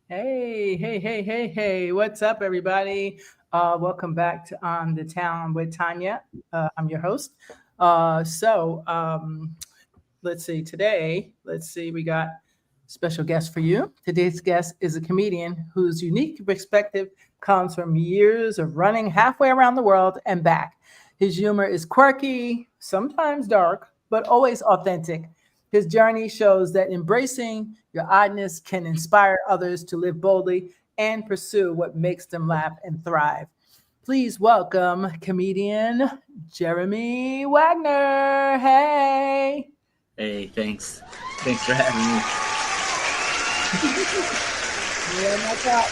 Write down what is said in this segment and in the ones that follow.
Hey, what's up, everybody? Welcome back to On the Town with Tanya. I'm your host. Let's see, we got special guest for you. Today's guest is a comedian whose unique perspective comes from years of running halfway around the world and back. His humor is quirky, sometimes dark, but always authentic. His journey shows that embracing your oddness can inspire others to live boldly and pursue what makes them laugh and thrive. Please welcome comedian Jeremy Wagner. Hey. Hey, thanks. Thanks for having me. Yeah, that's out.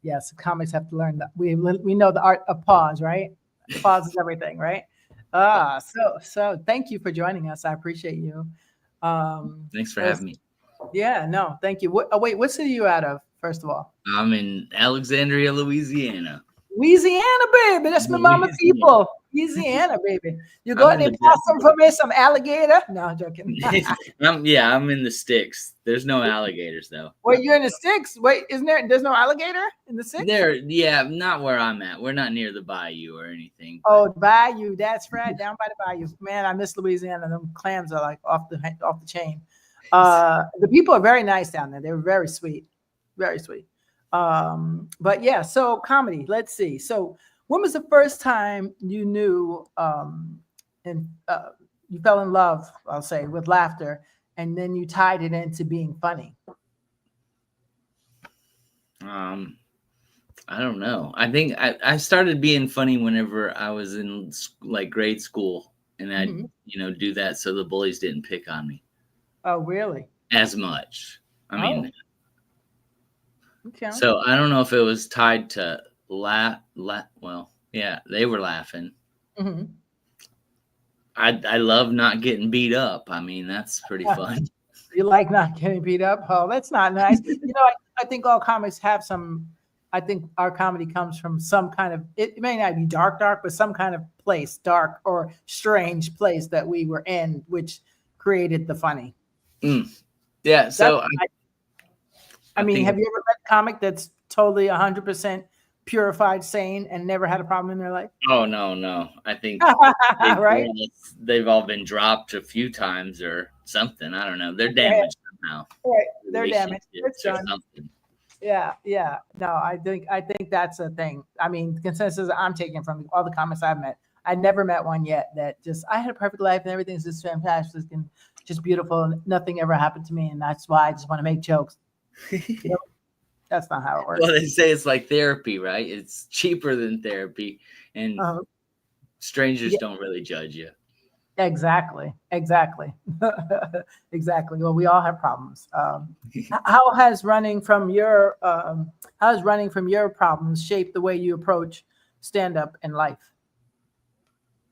Yes, comics have to learn that. We know the art of pause, right? Pause is everything, right? So thank you for joining us. I appreciate you. Thanks for let's- having me. yeah, no, thank you. Wait, what city are you out of? First of all, I'm in Alexandria, Louisiana. Louisiana, baby. That's my mama Louisiana. people. Louisiana, baby. You I'm go in there, the possum for me, some alligator. No, I'm joking. I'm in the sticks. There's no alligators though. Wait, you're in the sticks. Wait, isn't there? There's no alligator in the sticks. Not where I'm at. We're not near the bayou or anything. Oh, the bayou. That's right, down by the bayou. Man, I miss Louisiana. Them clams are like off the chain. The people are very nice down there. They're very sweet, very sweet. But yeah, so comedy. Let's see. So, when was the first time you knew and you fell in love? I'll say with laughter, and then you tied it into being funny. I don't know. I think I started being funny whenever I was in like grade school, and I Mhm. do that so the bullies didn't pick on me Oh, really? as much. I Oh, mean, okay. so I don't know if it was tied to well, yeah, they were laughing. Mhm. I love not getting beat up. I mean, that's pretty fun. You like not getting beat up? Oh, that's not nice. I think all comics have some. I think our comedy comes from some kind of. It may not be dark, but some kind of place, dark or strange place that we were in, which created the funny. Mm. Yeah, That's. so I I mean, think have you ever met a comic that's totally 100% purified, sane, and never had a problem in their life? oh no. I think they've Right? they've all been dropped a few times or something. I don't know. They're damaged somehow. Right. They're damaged. It's Relationships or done. something. Yeah. No, I think that's a thing. I mean, the consensus I'm taking from all the comments I've met, I never met one yet that just I had a perfect life and everything's just fantastic and just beautiful and nothing ever happened to me and that's why I just want to make jokes. Nope, that's not how it Well, works. they say it's like therapy, right? It's cheaper than therapy, and Uh, strangers yeah, don't really judge you. exactly, exactly. Well, we all have problems. How has running from your problems shaped the way you approach stand up in life?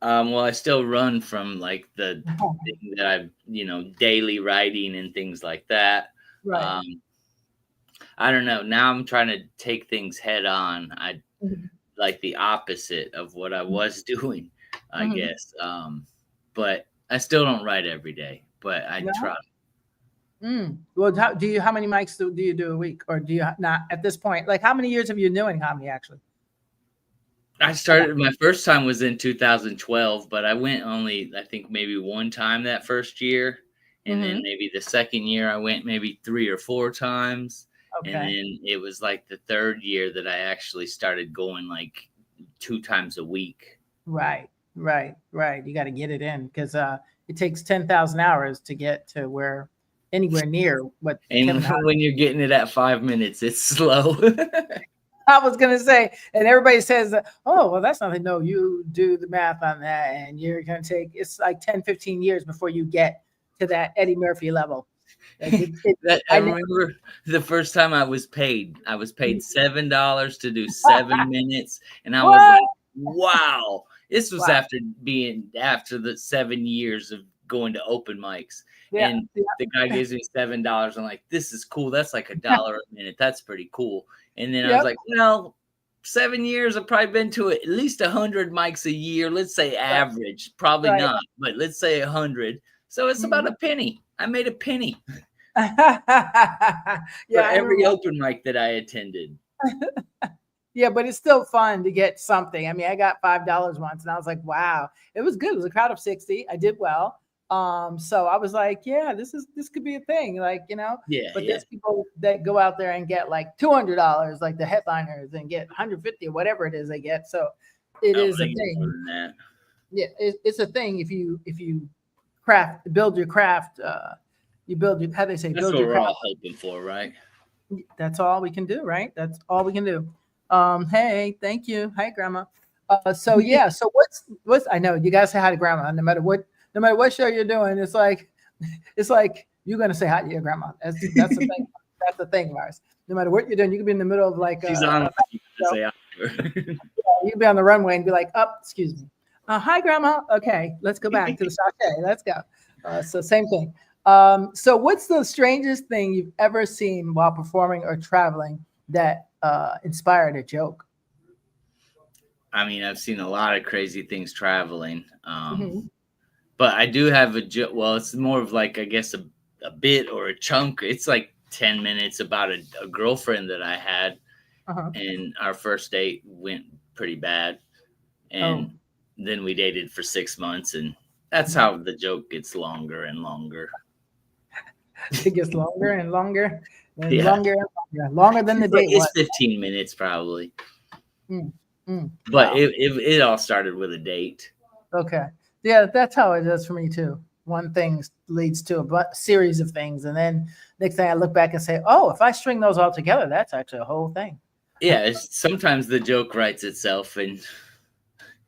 Well, I still run from like the thing that I've, daily writing and things like that. Right. Um, I don't know. Now I'm trying to take things head on. I like the opposite of what I was doing, I Mhm. guess. But I still don't write every day, but I No? try. Well, how many mics do you do a week, or do you not at this point? Like, how many years have you been doing comedy? Actually, I started my first time was in 2012, but I went only I think maybe one time that first year, and then hmm maybe the second year I went maybe 3 or 4 times, and okay, then it was like the third year that I actually started going like 2 times a week. right. You got to get it in because it takes 10,000 hours to get to where anywhere near what And Kevin Hart. when you're getting it at 5 minutes, it's slow. I was gonna say, and everybody says, "Oh, well, that's nothing." No, you do the math on that, and you're gonna take it's like 10, 15 years before you get to that Eddie Murphy level. Like That I I never. remember the first time I was paid. I was paid $7 to do 7 minutes, and I was What? like, "Wow!" This was Wow. after the 7 years of going to open mics, Yeah. and the guy gives me $7. I'm like, "This is cool. That's like $1 a minute. That's pretty cool." And then I was Yep. like, "Well." 7 years, I've probably been to at least 100 mics a year. Let's say average, probably Right. not, but let's say 100. So it's about a penny. I made a penny for Yeah, I every remember. open mic that I attended. Yeah, but it's still fun to get something. I mean, I got $5 once, and I was like, "Wow, it was good." It was a crowd of 60. I did well. So I was like, "Yeah, this could be a thing." Like, Yeah, but yeah. there's people that go out there and get like $200, like the headliners, and get 150 or whatever it is they get. So it Oh, is a I get more thing. than that. Yeah, it's a thing if you build your craft. You build your, how they say, That's build what your we're craft. all hoping for, right? That's all we can do, right? That's all we can do. Hey, thank you. Hi, Grandma. So yeah, so what's I know you guys say hi to Grandma no matter what show you're doing. It's like you're gonna say hi to your grandma. That's the thing. That's the thing, Lars. No matter what you're doing, you could be in the middle of like She's on. You show. say hi to her. You could be on the runway and be like, "Up, excuse me. Hi, Grandma. Okay, let's go back to the sachet. Let's go." So same thing. So what's the strangest thing you've ever seen while performing or traveling that inspired a joke? I mean, I've seen a lot of crazy things traveling. Mhm. But I do have a joke. Well, it's more of like, I guess, a bit or a chunk. It's like 10 minutes about a girlfriend that I had. Uh-huh. And our first date went pretty bad. And then we dated for 6 months. And that's how the joke gets longer and longer. It gets longer and longer and Yeah. longer and longer than the date It's was. 15 minutes probably. Wow. But it all started with a date. Okay. Yeah, that's how it is for me too. One thing leads to a series of things, and then next thing I look back and say, "Oh, if I string those all together, that's actually a whole thing." Yeah, sometimes the joke writes itself, and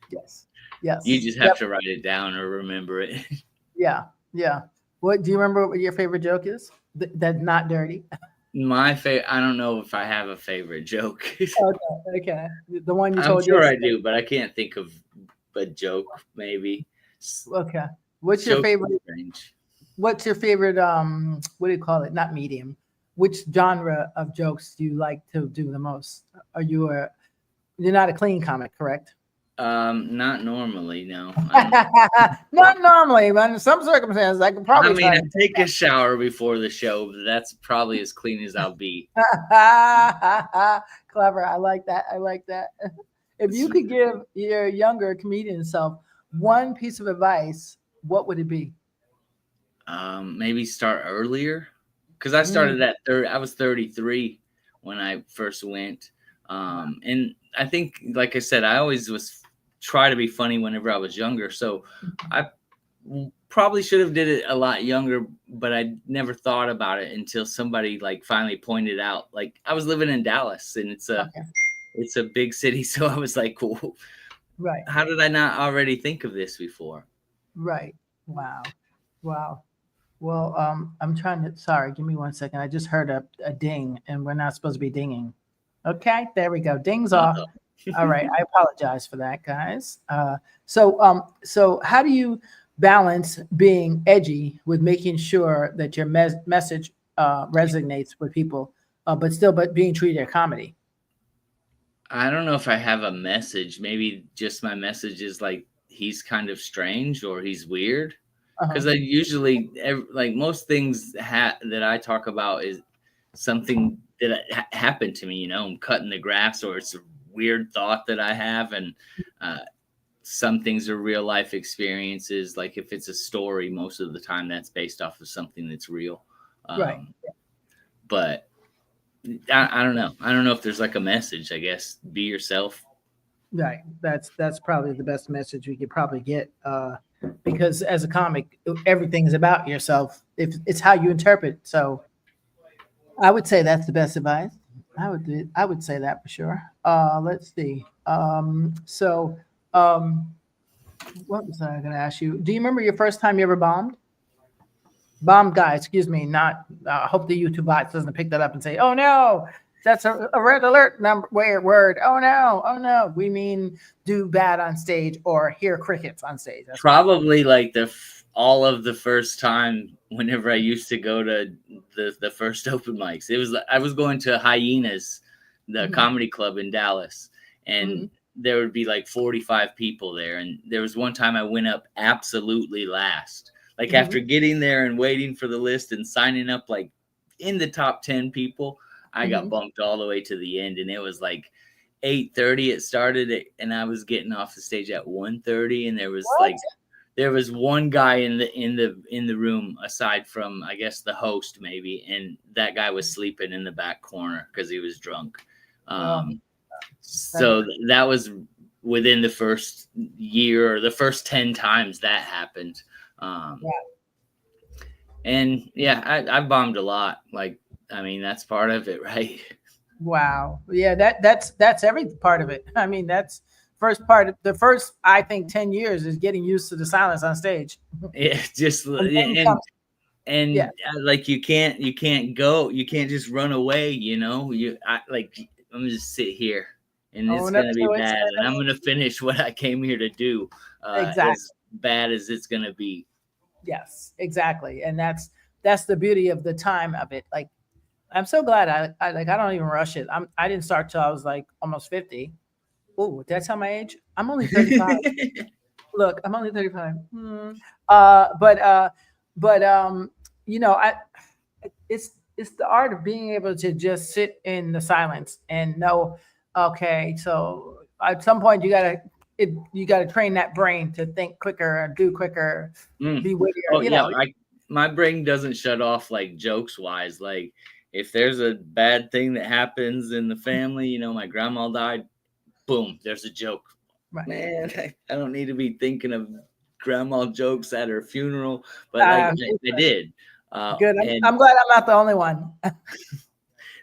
Yes. Yes. you just have to write it down or remember it. Yeah. Yeah. What do you remember? What your favorite joke is? That's not dirty. My favorite. I don't know if I have a favorite joke. Okay. The one you I'm told sure I yesterday. do, but I can't think of a joke. Maybe. Okay. What's your Jokes are favorite? strange. What's your favorite? What do you call it? Not medium. Which genre of jokes do you like to do the most? You're not a clean comic, correct? Not normally. No. Not normally, but in some circumstances, I could probably. I mean, try I take a shower before the show, but that's probably as clean as I'll be. Clever. I like that. I like that. If you could give your younger comedian self one piece of advice, what would it be? Maybe start earlier, because I started at 30. I was 33 when I first went, and I think, like I said, I always try to be funny whenever I was younger. So I probably should have did it a lot younger, but I never thought about it until somebody like finally pointed out. Like, I was living in Dallas, and it's a big city, so I was like, "Cool, Right. how did I not already think of this before?" Right. Wow. Wow. Well, I'm trying to. Sorry, give me 1 second. I just heard a ding, and we're not supposed to be dinging. Okay, there we go. Ding's off. All right. I apologize for that, guys. So how do you balance being edgy with making sure that your message resonates with people, but being true to your comedy? I don't know if I have a message. Maybe just my message is like, he's kind of strange or he's weird. Because I usually, like most things that I talk about is something that happened to me. I'm cutting the grass, or it's a weird thought that I have, and some things are real life experiences. Like if it's a story, most of the time that's based off of something that's real. Right. But I don't know. I don't know if there's like a message. I guess be yourself. Right. That's probably the best message we could probably get. Because as a comic, everything is about yourself. If it's how you interpret. So I would say that's the best advice. I would say that for sure. Let's see. What was I going to ask you? Do you remember your first time you ever bombed? Bombed guy, excuse me. Not. I hope the YouTube bot doesn't pick that up and say, "Oh no, that's a red alert number word. Oh no. We mean do bad on stage or hear crickets on stage." That's probably like all of the first time whenever I used to go to the first open mics. It was I was going to Hyenas, the comedy club in Dallas, and there would be like 45 people there. And there was one time I went up absolutely last. Like after getting there and waiting for the list and signing up like in the top 10 people, I got bumped all the way to the end, and it was like 8:30 it started, and I was getting off the stage at 1:30, and there was there was one guy in the room aside from, I guess, the host maybe, and that guy was sleeping in the back corner because he was drunk. So that was within the first year or the first 10 times that happened. And yeah, I bombed a lot. Like, I mean, that's part of it, right? Wow. Yeah, that's every part of it. I mean, that's first part. The first, I think, 10 years is getting used to the silence on stage. Yeah, just like you can't just run away, you know. I'm just sit here, and it's gonna be bad, and I'm gonna finish what I came here to do, as bad as it's gonna be. Yes, exactly, and that's the beauty of the time of it. Like, I'm so glad I don't even rush it. I didn't start till I was like almost 50. Oh, did I tell my age? I'm only 35. Look, I'm only 35. You know, it's the art of being able to just sit in the silence and know, okay, so at some point you gotta train that brain to think quicker and do quicker, be wittier. Oh, yeah, my brain doesn't shut off like jokes wise. Like if there's a bad thing that happens in the family, you know, my grandma died, boom, there's a joke. Right. Man, I don't need to be thinking of grandma jokes at her funeral, but I did. Good. I'm glad I'm not the only one.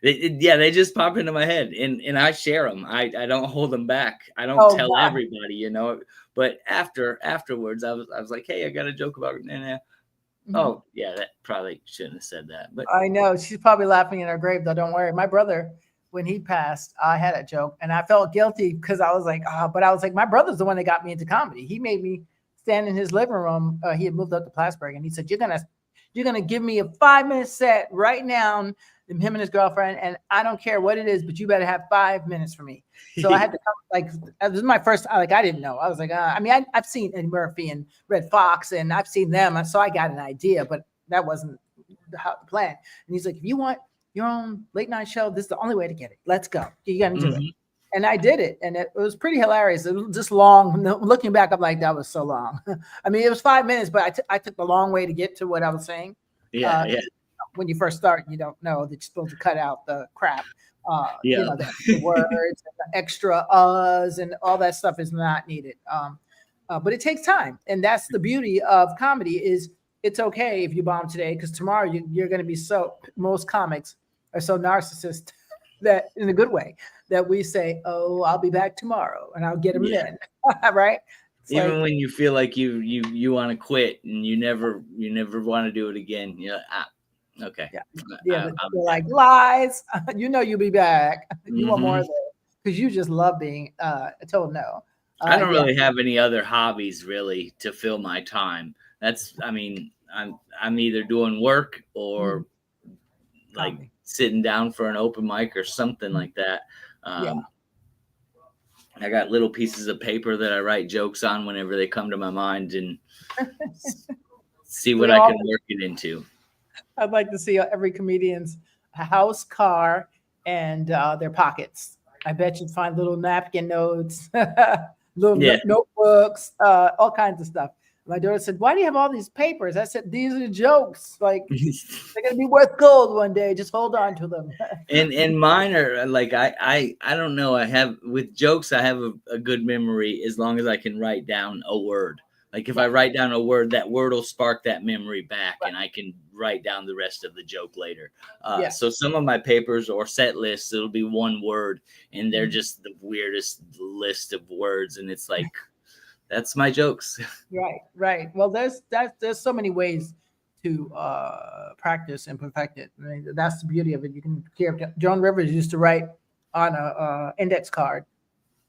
They just pop into my head, and I share them. I don't hold them back. I don't tell everybody, you know. But afterwards, I was like, hey, I got a joke about Nana. Oh yeah, that probably shouldn't have said that. But I know she's probably laughing in her grave, though. Don't worry. My brother, when he passed, I had a joke, and I felt guilty because I was like, but I was like, my brother's the one that got me into comedy. He made me stand in his living room. He had moved up to Plattsburgh, and he said, you're gonna give me a 5-minute set right now, him and his girlfriend, and I don't care what it is, but you better have 5 minutes for me. So I had to come, like, this is my first, like, I didn't know. I was like, I've seen Eddie Murphy and Red Fox, and I've seen them, so I got an idea, but that wasn't the plan. And he's like, if you want your own late night show, this is the only way to get it. Let's go. You got to do it. And I did it, and it was pretty hilarious. It was just long. Looking back, I'm like, that was so long. I mean, it was 5 minutes, but I took the long way to get to what I was saying. Yeah. When you first start, you don't know that you're supposed to cut out the crap. You know, the words and the extra uhs and all that stuff is not needed. But it takes time, and that's the beauty of comedy. Is it's okay if you bomb today, because tomorrow you're going to be most comics are so narcissist that, in a good way, that we say, oh, I'll be back tomorrow and I'll get them then. Right. It's even like, when you feel like you want to quit and you never want to do it again, you're like, okay. Yeah. They're like, lies. You know, you'll be back. You want more of it because you just love being told no. I don't really have any other hobbies really to fill my time. I mean, I'm either doing work or like sitting down for an open mic or something like that. I got little pieces of paper that I write jokes on whenever they come to my mind and see what I can work it into. I'd like to see every comedian's house, car, and their pockets. I bet you'd find little napkin notes, notebooks, all kinds of stuff. My daughter said, why do you have all these papers? I said, these are jokes. Like, they're going to be worth gold one day. Just hold on to them. and mine are like, I don't know. With jokes, I have a good memory as long as I can write down a word. Like if I write down a word, that word will spark that memory back and I can write down the rest of the joke later. So some of my papers or set lists, it'll be one word and they're just the weirdest list of words. And it's like, that's my jokes. Right. Well, there's so many ways to practice and perfect it. I mean, that's the beauty of it. You can hear Joan Rivers used to write on a index card,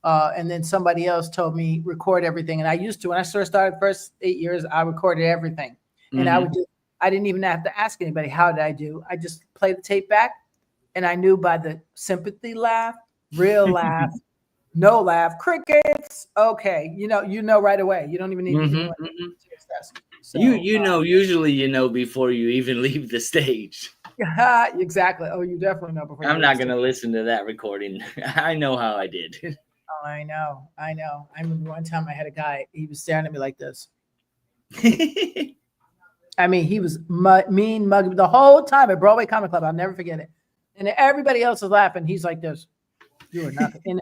and then somebody else told me record everything. And I used to, when I started first 8 years, I recorded everything, and I didn't even have to ask anybody how did I do. I just played the tape back, and I knew by the sympathy laugh, real laugh. No laugh. Crickets. Okay. You know right away. You don't even need anyone to assess. So, you know, usually you know before you even leave the stage. exactly. Oh, you definitely know before. I'm not going to listen to that recording. I know how I did. Oh, I know. I remember one time I had a guy. He was staring at me like this. I mean, he was mean, muggy the whole time at Broadway Comic Club. I'll never forget it. And everybody else was laughing. He's like this. You are nothing. And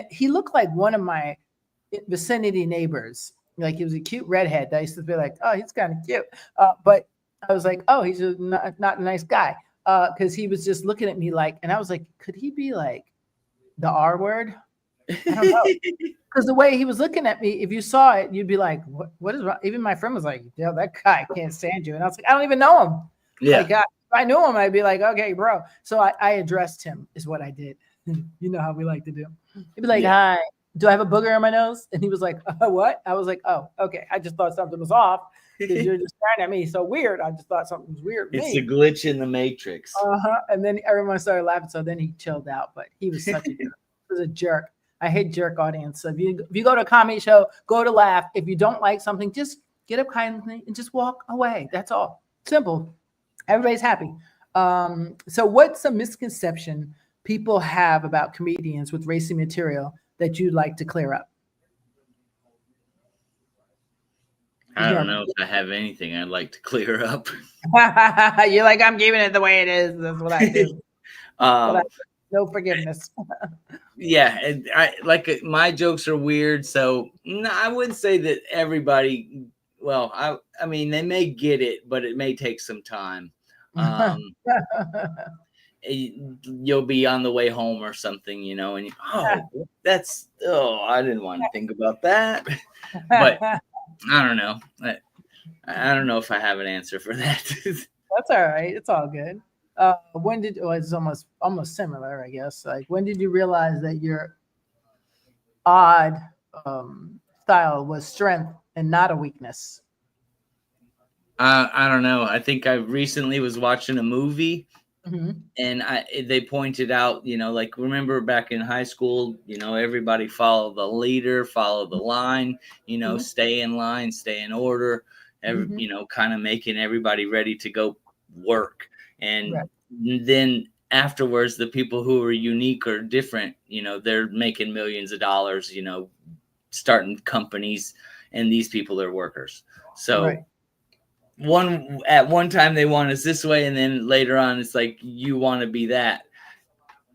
he looked like one of my vicinity neighbors. Like he was a cute redhead. I used to be like, oh, he's kind of cute. But I was like, oh, he's just not a nice guy. Because he was just looking at me like, and I was like, could he be like the R word? I don't know. Because the way he was looking at me, if you saw it, you'd be like, what is wrong? Even my friend was like, yeah, that guy can't stand you. And I was like, I don't even know him. Yeah. Like, if I knew him, I'd be like, okay, bro. So I addressed him is what I did. You know how we like to do. He'd be like, hi, do I have a booger on my nose? And he was like, what? I was like, oh, okay. I just thought something was off because you're just staring at me so weird. I just thought something was weird. It's a glitch in the matrix. And then everyone started laughing. So then he chilled out, but he was such a jerk. He was a jerk. I hate jerk audience. So if you go to a comedy show, go to laugh. If you don't like something, just get up kindly and just walk away. That's all. Simple. Everybody's happy. So what's a misconception people have about comedians with racy material that you'd like to clear up? I don't know if I have anything I'd like to clear up. You're like, I'm keeping it the way it is. That's what I do. No forgiveness. Yeah, my jokes are weird, so I wouldn't say that everybody. Well, I mean, they may get it, but it may take some time. You'll be on the way home or something, and I didn't want to think about that. But I don't know. I don't know if I have an answer for that. That's all right. It's all good. It's almost similar, I guess. Like, when did you realize that your odd style was strength and not a weakness? I don't know. I think I recently was watching a movie, and they pointed out, like, remember back in high school, everybody follow the leader, follow the line, stay in line, stay in order, kind of making everybody ready to go work. And then afterwards, the people who are unique or different, they're making millions of dollars, starting companies, and these people are workers. So at one time they want us this way, and then later on it's like, you want to be that.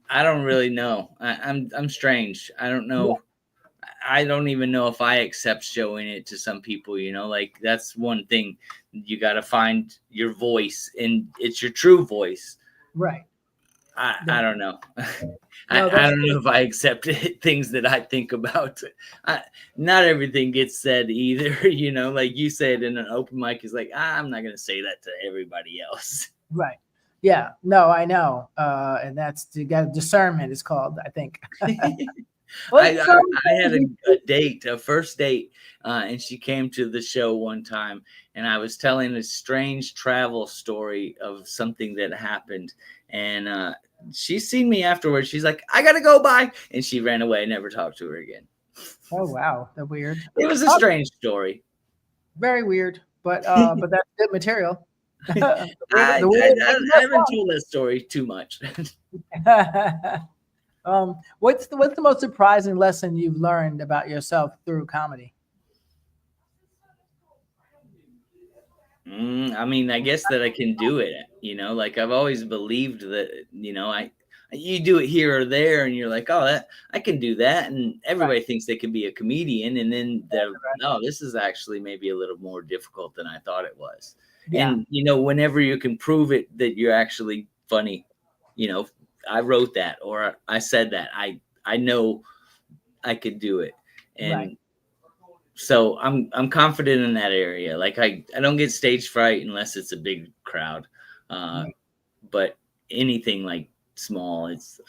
I don't really know. I'm strange. I don't know. I don't even know if I accept showing it to some people, like, that's one thing. You got to find your voice, and it's your true voice. Right. I don't know. I don't know if I accept things that I think about. Not everything gets said either, like you said in an open mic is like, I'm not going to say that to everybody else. Right. Yeah. No, I know. And you got discernment is called, I think. I had a first date, and she came to the show one time, and I was telling a strange travel story of something that happened, and she seen me afterwards. She's like, I gotta go, bye, and she ran away. Never talked to her again. Oh wow, that's weird. It was a strange story. Very weird, but that's good material. I haven't told that story too much. What's the most surprising lesson you've learned about yourself through comedy? I mean, I guess that I can do it, like, I've always believed that, you do it here or there and you're like, oh, I can do that. And everybody thinks they can be a comedian. And then this is actually maybe a little more difficult than I thought it was. Yeah. And, whenever you can prove it that you're actually funny, I wrote that, or I said that, I know I could do it. And so I'm confident in that area. Like, I don't get stage fright unless it's a big crowd. But anything like small, it's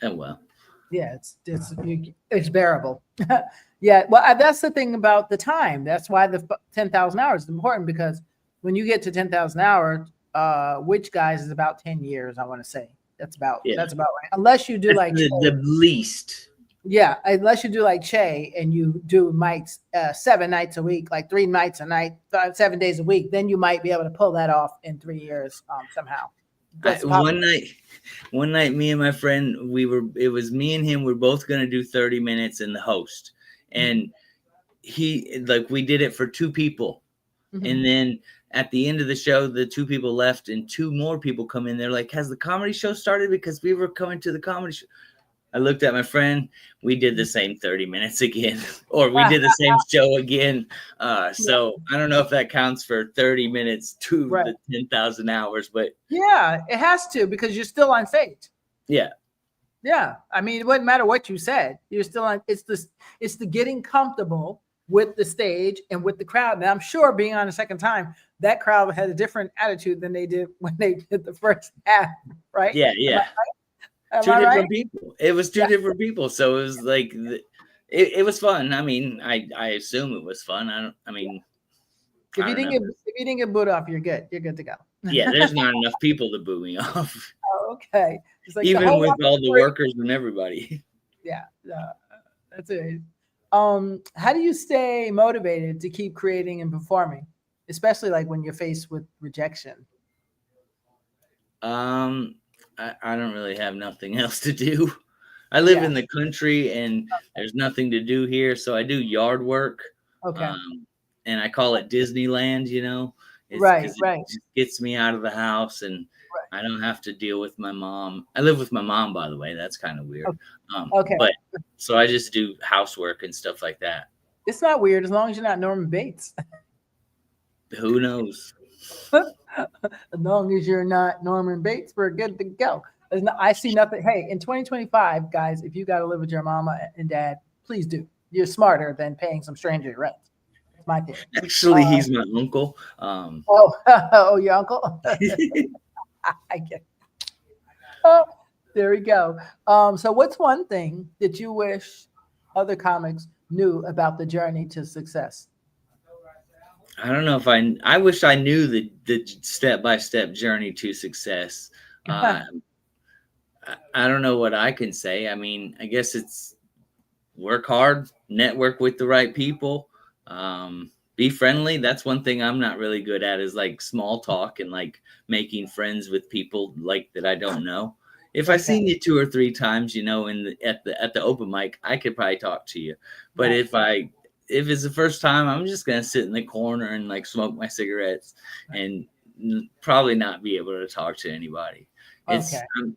well. Yeah, it's bearable. Yeah, well, that's the thing about the time. That's why the 10,000 hours is important, because when you get to 10,000 hours, which guys is about 10 years, I want to say. That's about right. Unless you do like the least. Yeah, unless you do like Che and you do mics 7 nights a week, like 3 nights a night, 7 days a week, then you might be able to pull that off in 3 years somehow. That's possible. One night, me and my friend, it was me and him. We're both going to do 30 minutes in the host. And we did it for 2 people. And then at the end of the show, the 2 people left and 2 more people come in. They're like, has the comedy show started? Because we were coming to the comedy show. I looked at my friend. We did the same 30 minutes again, or we did the same show again. So I don't know if that counts for 30 minutes to the 10,000 hours, but yeah, it has to, because you're still on stage. Yeah. Yeah. I mean, it wouldn't matter what you said. You're still on. It's the getting comfortable with the stage and with the crowd. And I'm sure being on the second time, that crowd had a different attitude than they did when they did the first half, right? Yeah, yeah. Two different people. It was 2 different people. So it was like, it was fun. I mean, I assume it was fun. If you didn't get booed off, you're good. You're good to go. Yeah, there's not enough people to boo me off. Oh, okay. It's like even with all the workers and everybody. Yeah, that's it. How do you stay motivated to keep creating and performing, especially like when you're faced with rejection? I don't really have nothing else to do. I live in the country and there's nothing to do here. So I do yard work. Okay. And I call it Disneyland, you know. Right. It just gets me out of the house and I don't have to deal with my mom. I live with my mom, by the way. That's kind of weird. Okay. But so I just do housework and stuff like that. It's not weird as long as you're not Norman Bates. Who knows? As long as you're not Norman Bates, we're good to go. I see nothing. Hey, in 2025, guys, if you got to live with your mama and dad, please do. You're smarter than paying some stranger rent. That's my thing. Actually, he's my uncle. Your uncle? I get it. Oh, there we go. So what's one thing that you wish other comics knew about the journey to success? I don't know if I wish I knew the step-by-step journey to success. I don't know what I can say. I mean, I guess it's work hard, network with the right people, be friendly. That's one thing I'm not really good at, is like small talk and like making friends with people like that I don't know. If I've seen you 2 or 3 times, you know, at the open mic, I could probably talk to you. But if it's the first time, I'm just gonna sit in the corner and like smoke my cigarettes and probably not be able to talk to anybody.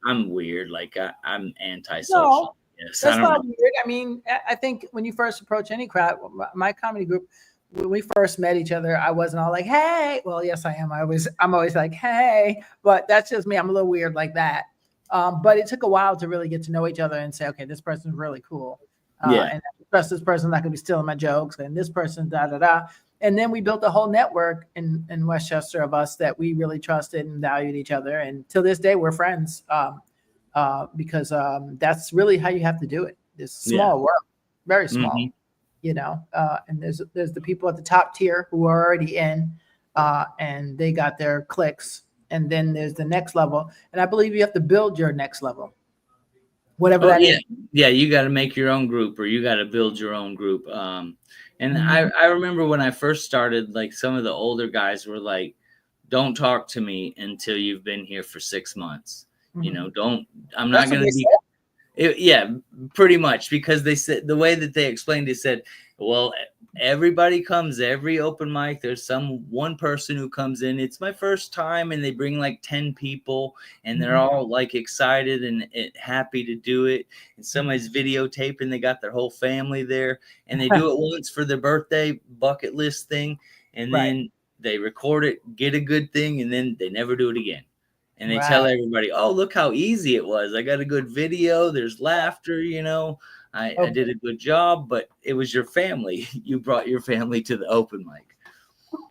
I'm weird. Like I'm antisocial. No, yes, that's not weird. I mean, I think when you first approach any crowd, my comedy group, when we first met each other, I wasn't all like, hey. Well, yes, I am. I'm always like, hey, but that's just me. I'm a little weird like that. But it took a while to really get to know each other and say, okay, this person's really cool. And I trust this person's not going to be stealing my jokes, and this person, da-da-da. And then we built a whole network in Westchester of us that we really trusted and valued each other. And till this day, we're friends because that's really how you have to do it. This small world, very small, you know. And there's the people at the top tier who are already in, and they got their clicks. And then there's the next level. And I believe you have to build your next level. Whatever that is. Yeah, you got to make your own group, or you got to build your own group. And I remember when I first started, like some of the older guys were like, don't talk to me until you've been here for 6 months. You know, I'm not going to be. Yeah, pretty much, because they said, the way that they explained it, said, well, everybody comes every open mic. There's one person who comes in. It's my first time, and they bring like 10 people, and they're all like excited and happy to do it. And somebody's videotaping. They got their whole family there, and they do it once for their birthday bucket list thing, and then they record it, get a good thing, and then they never do it again. And they tell everybody, oh, look how easy it was. I got a good video. There's laughter, you know. I did a good job, but it was your family. You brought your family to the open mic.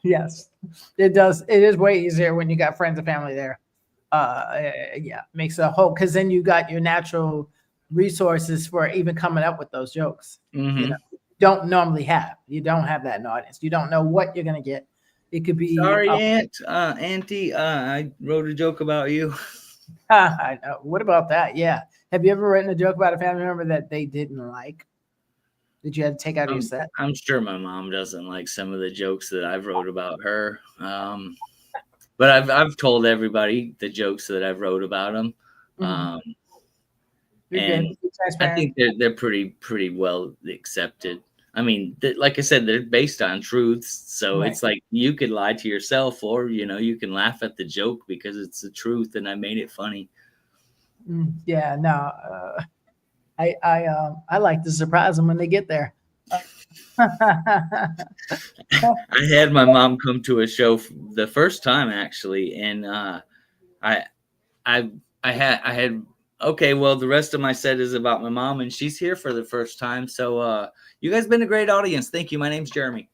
Yes, it does. It is way easier when you got friends and family there. Makes a whole, because then you got your natural resources for even coming up with those jokes. You know, you don't normally have. You don't have that in the audience. You don't know what you're gonna get. It could be sorry, Auntie. I wrote a joke about you. I know. What about that? Yeah. Have you ever written a joke about a family member that they didn't like? That you had to take out of your set? I'm sure my mom doesn't like some of the jokes that I've wrote about her. But I've told everybody the jokes that I've wrote about them. You're and good. You're I think they're pretty well accepted. I mean, like I said, they're based on truths. So it's like you could lie to yourself, or, you can laugh at the joke because it's the truth and I made it funny. Yeah, no. I like to surprise them when they get there. I had my mom come to a show the first time, actually, and I had okay, well, the rest of my set is about my mom, and she's here for the first time. So you guys been a great audience. Thank you. My name's Jeremy.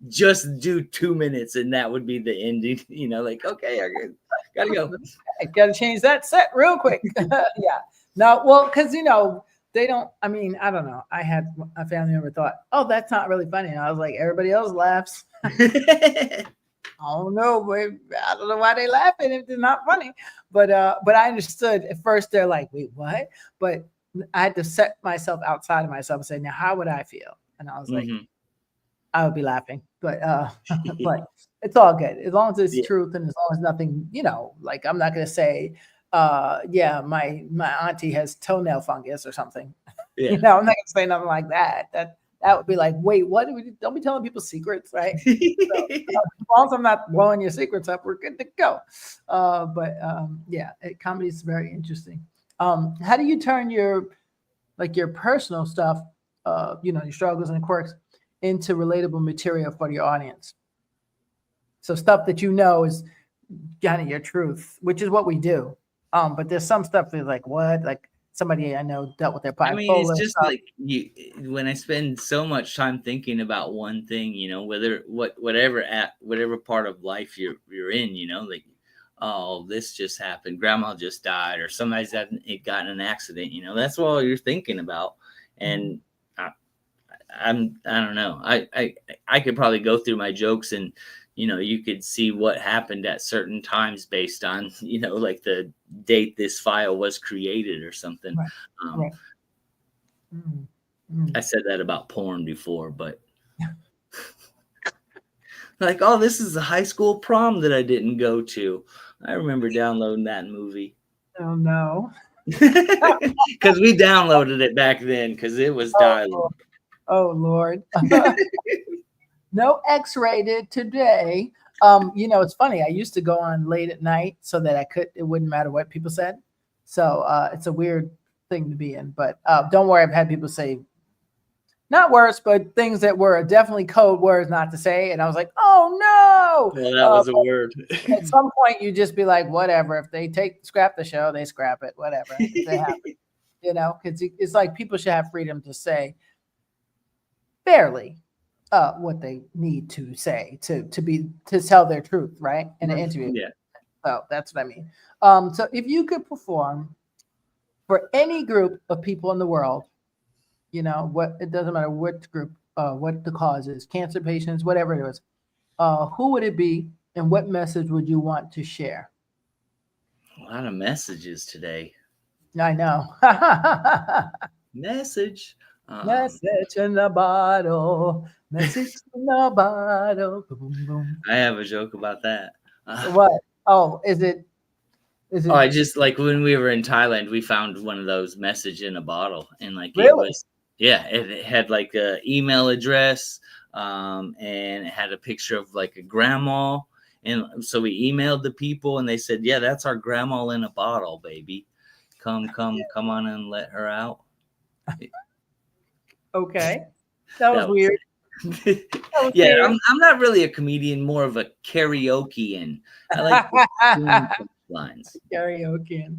Just do 2 minutes, and that would be the ending. Like, okay, I gotta go. I gotta change that set real quick. Yeah. No, well, because they don't. I mean, I don't know. I had a family member thought, "Oh, that's not really funny," and I was like, "Everybody else laughs." Oh no, but I don't know why they laughing if it's not funny. But I understood at first. They're like, "Wait, what?" But I had to set myself outside of myself and say, "Now, how would I feel?" And I was like, I would be laughing, but but it's all good as long as it's truth and as long as nothing, like I'm not gonna say, yeah, my auntie has toenail fungus or something. Yeah. I'm not gonna say nothing like that. That would be like, wait, what? Don't be telling people secrets, right? So, as long as I'm not blowing your secrets up, we're good to go. But yeah, comedy is very interesting. How do you turn your personal stuff, your struggles and quirks, into relatable material for your audience? So stuff that is kind of your truth, which is what we do. But there's some stuff that's like, what? Like somebody I know dealt with their bipolar. I mean, it's just stuff. Like when I spend so much time thinking about one thing, whatever part of life you're in, like, oh, this just happened, grandma just died, or somebody's gotten in an accident, that's all you're thinking about. And I don't know. I could probably go through my jokes and, you could see what happened at certain times based on, like the date this file was created or something. Right. I said that about porn before, but like, oh, this is a high school prom that I didn't go to. I remember downloading that movie. Oh no. Because we downloaded it back then because it was dial-up. Oh Lord. No X-rated today. It's funny. I used to go on late at night so that it wouldn't matter what people said. So it's a weird thing to be in. But don't worry, I've had people say not worse, but things that were definitely code words not to say. And I was like, oh no. Well, that was a word. At some point you just be like, whatever. If they scrap the show, they scrap it, whatever. They happen. Because it's like people should have freedom to say fairly what they need to say to tell their truth, right? In an interview. Yeah. So that's what I mean. So if you could perform for any group of people in the world, it doesn't matter what group, what the cause is, cancer patients, whatever it is, who would it be and what message would you want to share? A lot of messages today. I know. Message. Message in the bottle. Message in the bottle. Boom, boom. I have a joke about that. What? Oh, is it? Oh, I just like when we were in Thailand, we found one of those message in a bottle, and like really? It was, yeah, it had like a email address, and it had a picture of like a grandma, and so we emailed the people, and they said, yeah, that's our grandma in a bottle, baby. Come on and let her out. Okay, that was weird. Yeah, weird. I'm not really a comedian, more of a karaokean. I like lines. Karaokean.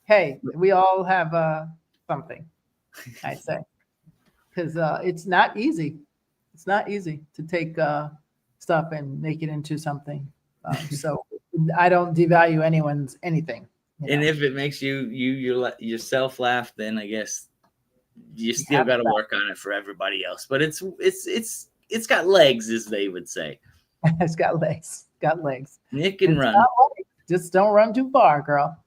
Hey, we all have something, I say, because it's not easy. It's not easy to take stuff and make it into something. So I don't devalue anyone's anything. And if it makes you yourself laugh, then I guess you still got to work on it for everybody else. But it's got legs, as they would say. It's got legs. It can run. Just don't run too far, girl.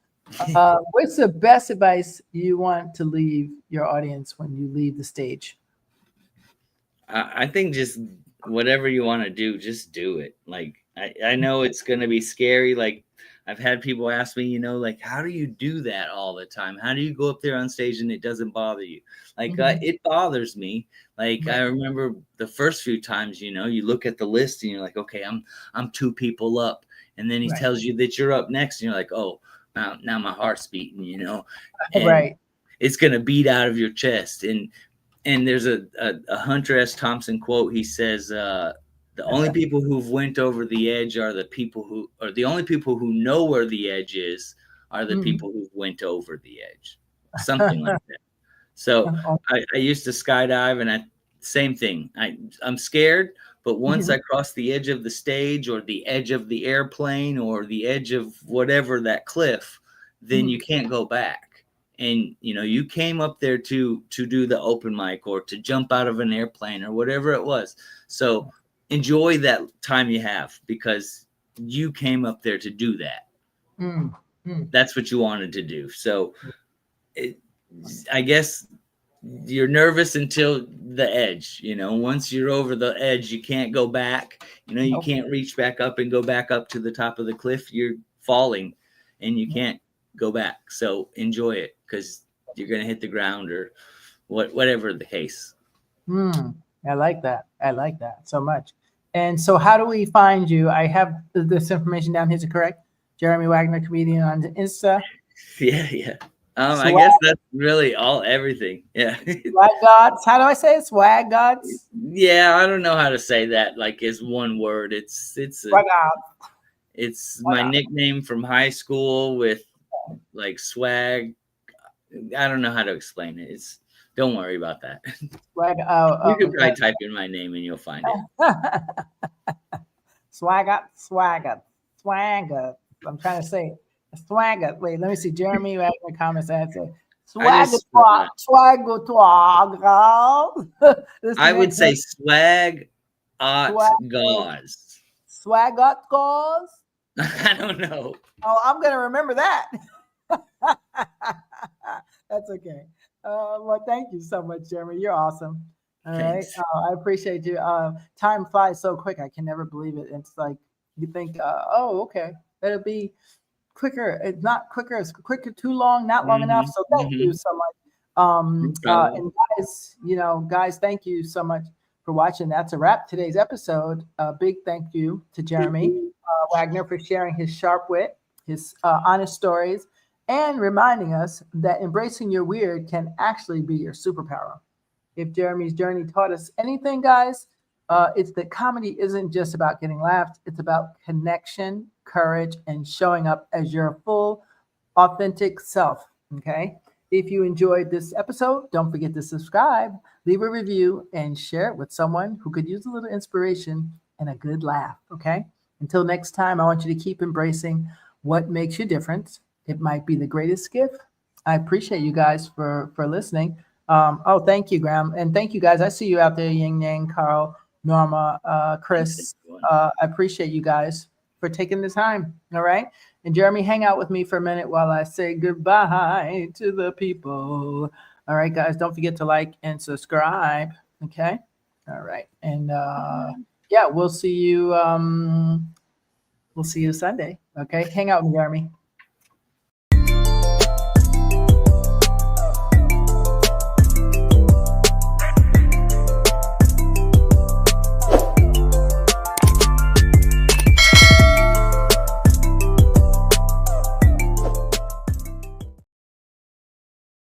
What's the best advice you want to leave your audience when you leave the stage? I think just whatever you want to do, just do it. Like I know it's gonna be scary. Like I've had people ask me, like, how do you do that all the time? How do you go up there on stage and it doesn't bother you? Like it bothers me. Like I remember the first few times, you look at the list and you're like, okay, I'm 2 people up, and then he tells you that you're up next, and you're like, oh, now my heart's beating, and it's gonna beat out of your chest. And there's a Hunter S. Thompson quote. He says, the only people who've went over the edge are the only people who know where the edge is are the people who've went over the edge. Something like that. So I used to skydive, and same thing. I'm scared, but once I cross the edge of the stage or the edge of the airplane or the edge of whatever, that cliff, then you can't go back. And you came up there to do the open mic or to jump out of an airplane or whatever it was. So enjoy that time you have, because you came up there to do that. That's what you wanted to do. So I guess you're nervous until the edge. Once you're over the edge, you can't go back. You can't reach back up and go back up to the top of the cliff. You're falling and you can't go back. So enjoy it, because you're going to hit the ground or whatever the case. I like that. I like that so much. And so how do we find you? I have this information down here. Is it correct? Jeremy Wagner, comedian on Insta. Yeah. I guess that's really everything. Yeah. Swag Gods. How do I say it? Swag Gods? Yeah, I don't know how to say that. Like, as one word. It's Swag Gods. It's my nickname from high school with like swag. I don't know how to explain it. Don't worry about that. Swag. You can probably type in my name and you'll find it. Swagger. I'm trying to say it. Swagger. Wait, let me see. Jeremy Wagner comments answer. Swagger. I would say swag gauze. Swag gauze? I don't know. Oh, I'm gonna remember that. That's okay. Well, thank you so much, Jeremy. You're awesome. All right. I appreciate you. Time flies so quick. I can never believe it. It's like you think, okay, it'll be quicker. It's not quicker. It's quicker too long, not long enough. So thank you so much. And guys, thank you so much for watching. That's a wrap. Today's episode. A big thank you to Jeremy Wagner for sharing his sharp wit, his honest stories, and reminding us that embracing your weird can actually be your superpower. If Jeremy's journey taught us anything, guys, it's that comedy isn't just about getting laughed. It's about connection, courage, and showing up as your full, authentic self. Okay? If you enjoyed this episode, don't forget to subscribe, leave a review, and share it with someone who could use a little inspiration and a good laugh. Okay? Until next time, I want you to keep embracing what makes you different. It might be the greatest gift. I appreciate you guys for listening. Thank you, Graham. And thank you, guys. I see you out there, Ying Yang, Carl, Norma, Chris. I appreciate you guys for taking the time. All right. And Jeremy, hang out with me for a minute while I say goodbye to the people. All right, guys. Don't forget to like and subscribe. Okay. All right. And we'll see you. We'll see you Sunday. Okay. Hang out with me, Jeremy.